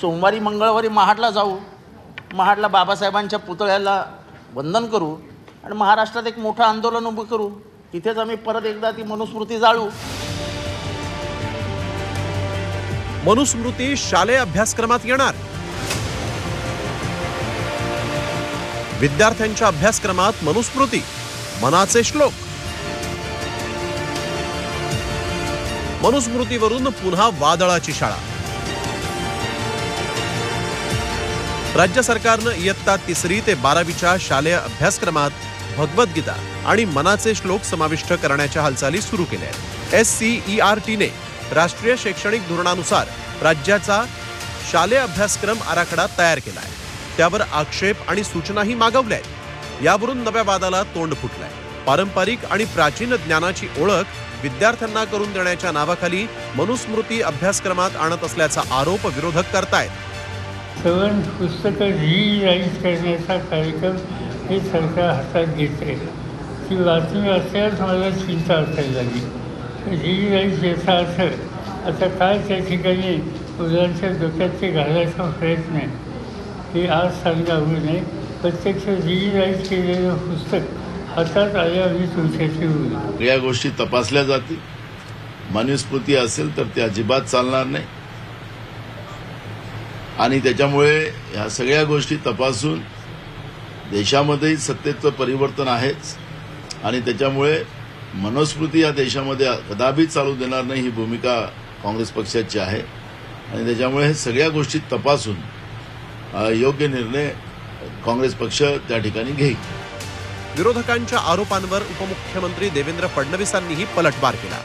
सोमवारी मंगळवारी महाडला जाऊ, महाडला बाबासाहेबांच्या पुतळ्याला वंदन करू आणि महाराष्ट्रात एक मोठं आंदोलन उभं करू. तिथेच आम्ही परत एकदा ती मनुस्मृती जाळू. मनुस्मृती शालेय अभ्यासक्रमात येणार. विद्यार्थ्यांच्या अभ्यासक्रमात मनुस्मृती, मनाचे श्लोक. मनुस्मृतीवरून पुन्हा वादळाची शाळा. राज्य सरकारनं इयत्ता 3री ते 12वीच्या शालेय अभ्यासक्रमात भगवद्गीता आणि मनाचे श्लोक समाविष्ट करण्याच्या हालचाली सुरू केल्या आहेत. SCERTने राष्ट्रीय शैक्षणिक धोरणानुसार राज्याचा शालेय अभ्यासक्रम आराखडा तयार केला आहे. त्यावर आक्षेप आणि सूचनाही मागवल्या आहेत. यावरून नव्या वादाला तोंड फुटलंय. पारंपरिक आणि प्राचीन ज्ञानाची ओळख विद्यार्थ्यांना करून देण्याच्या नावाखाली मनुस्मृती अभ्यासक्रमात आणत असल्याचा आरोप विरोधक करतायत. सगळं पुस्तकं रिराईज करण्याचा कार्यक्रम हे सरकार हातात घेते. ती बातमी असल्यास मला चिंता असायला लागली. रिराईज याचा अर्थ आता काय त्या ठिकाणी मुलांच्या डोक्यात ते घालायचा प्रयत्न आहे हे आज सांगावं नाही. प्रत्यक्ष रिराईज केलेलं पुस्तक हातात आल्यावर तुमच्याशी होईल. सगळ्या गोष्टी तपासल्या जातील. मनुस्मृती असेल तर ते अजिबात चालणार नाही आणि त्याच्यामुळे ह्या सगळ्या गोष्टी तपासून देशामध्ये सत्तेचं परिवर्तन आहेच आणि त्याच्यामुळे मनुस्मृती या देशामध्ये कदापि चालू देणार नाही ही भूमिका काँग्रेस पक्षाची आहे आणि त्याच्यामुळे हे सगळ्या गोष्टी तपासून योग्य निर्णय काँग्रेस पक्ष त्या ठिकाणी घेईल. विरोधकांच्या आरोपांवर उपमुख्यमंत्री देवेंद्र फडणवीसांनीही पलटवार केला.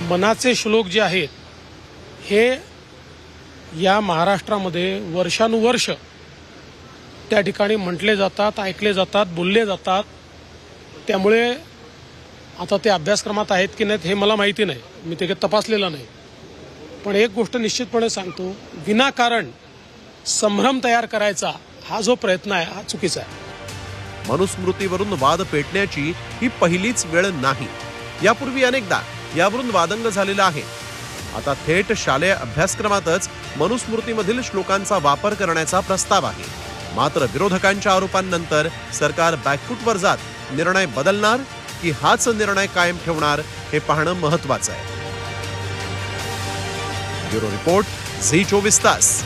मनाचे श्लोक जे आहेत हे या महाराष्ट्रामध्ये वर्षानुवर्ष त्या ठिकाणी म्हटले जातात, ऐकले जातात, बोलले जातात. त्यामुळे आता ते अभ्यासक्रमात आहेत की नाहीत हे मला माहिती नाही, मी ते काही तपासलेलं नाही. पण एक गोष्ट निश्चितपणे सांगतो, विनाकारण संभ्रम तयार करायचा हा जो प्रयत्न आहे हा चुकीचा आहे. मनुस्मृतीवरून वाद पेटण्याची ही पहिलीच वेळ नाही. यापूर्वी अनेकदा यावरून वादंग झालेला आहे. आता थेट शालेय अभ्यासक्रमातच मनुस्मृतीमधील श्लोकांचा वापर करण्याचा प्रस्ताव आहे. मात्र विरोधकांच्या आरोपांनंतर सरकार बॅकफूटवर जात निर्णय बदलणार की हाच निर्णय कायम ठेवणार हे पाहणं महत्वाचं आहे. ब्युरो रिपोर्ट, झी 24 तास.